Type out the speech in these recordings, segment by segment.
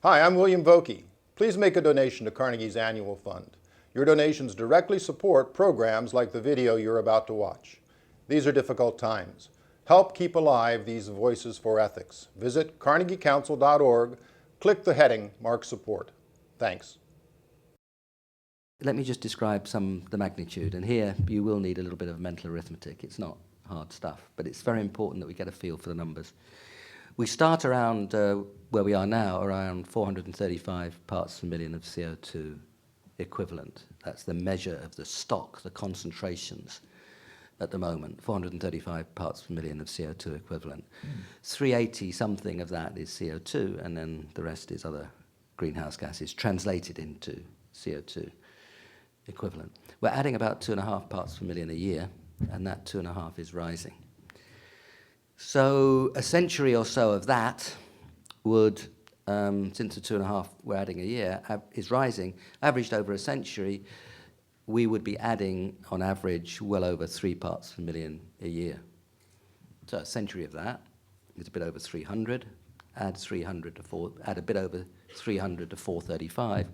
Hi, I'm William Vokey. Please make a donation to Carnegie's annual fund. Your donations directly support programs like the video you're about to watch. These are difficult times. Help keep alive these voices for ethics. Visit carnegiecouncil.org, click the heading Mark Support. Thanks. Let me just describe the magnitude, and here you will need a little bit of mental arithmetic. It's not hard stuff, but it's very important that we get a feel for the numbers. We start around where we are now, around 435 parts per million of CO2 equivalent. That's the measure of the stock, the concentrations at the moment, 435 parts per million of CO2 equivalent. 380 something of that is CO2, and then the rest is other greenhouse gases translated into CO2 equivalent. We're adding about 2.5 parts per million a year, and that 2.5 is rising. So a century or so of that would, since the 2.5 we're adding a year is rising, averaged over a century, we would be adding, on average, well over 3 parts per million a year. So a century of that is a bit over 300. Add a bit over 300 to 435.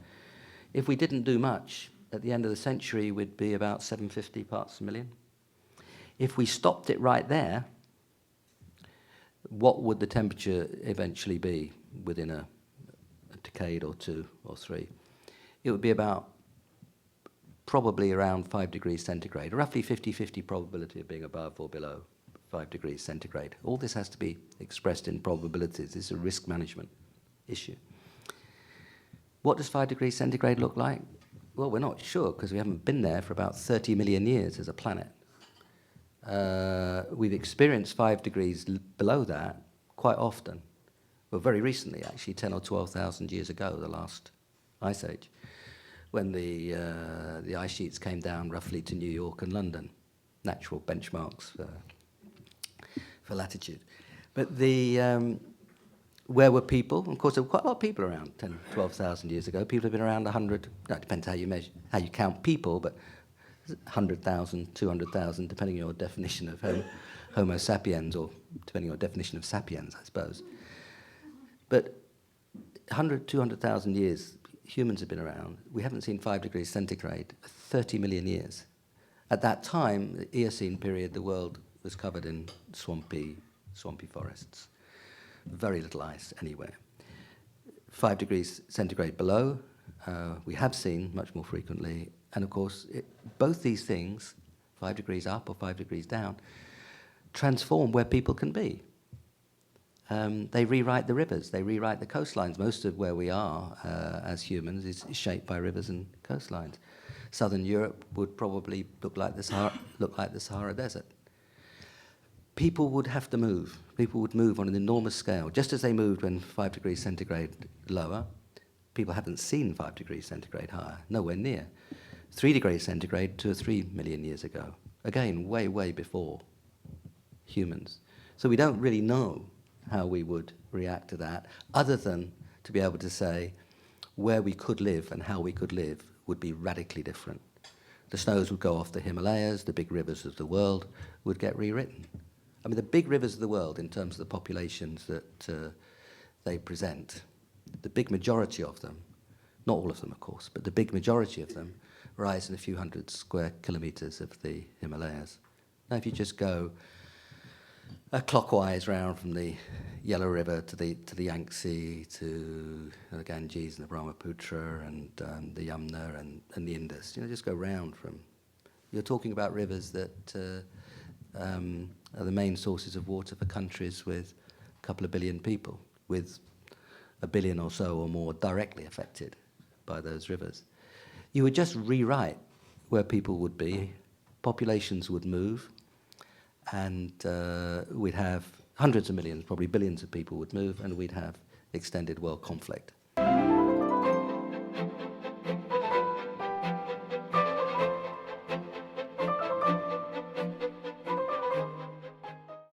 If we didn't do much, at the end of the century, we'd be about 750 parts per million. If we stopped it right there, what would the temperature eventually be within a decade or 2 or 3? It would be about probably around 5 degrees centigrade, roughly 50-50 probability of being above or below 5 degrees centigrade. All this has to be expressed in probabilities. This is a risk management issue. What does 5 degrees centigrade look like? Well, we're not sure because we haven't been there for about 30 million years as a planet. We've experienced 5 degrees below that quite often. Well, very recently, actually, 10 or 12,000 years ago, the last ice age, when the ice sheets came down roughly to New York and London, natural benchmarks for latitude. But where were people? Of course, there were quite a lot of people around 10, 12,000 years ago. People have been around 100, no, it depends how you count people, but 100,000, 200,000, depending on your definition of Homo sapiens, or depending on your definition of sapiens, I suppose. But 100, 200,000 years, humans have been around. We haven't seen 5 degrees centigrade for 30 million years. At that time, the Eocene period, the world was covered in swampy forests. Very little ice anywhere. 5 degrees centigrade below, we have seen much more frequently. And of course, both these things, 5 degrees up or 5 degrees down, transform where people can be. They rewrite the rivers, they rewrite the coastlines. Most of where we are as humans is shaped by rivers and coastlines. Southern Europe would probably look like the Sahara Desert. People would have to move. People would move on an enormous scale, just as they moved when 5 degrees centigrade lower. People haven't seen 5 degrees centigrade higher, nowhere near. 3 degrees centigrade 2 or 3 million years ago. Again, way, way before humans. So we don't really know how we would react to that, other than to be able to say where we could live and how we could live would be radically different. The snows would go off the Himalayas, the big rivers of the world would get rewritten. I mean, the big rivers of the world, in terms of the populations that they present, the big majority of them, not all of them, of course, but the big majority of them rise in a few hundred square kilometers of the Himalayas. Now, if you just go clockwise round from the Yellow River to the Yangtze, to the Ganges and the Brahmaputra and the Yamuna and the Indus, just go round from. You're talking about rivers that are the main sources of water for countries with a couple of billion people, with 1 billion or so or more directly affected by those rivers. You would just rewrite where people would be, populations would move, and we'd have hundreds of millions, probably billions of people would move, and we'd have extended world conflict.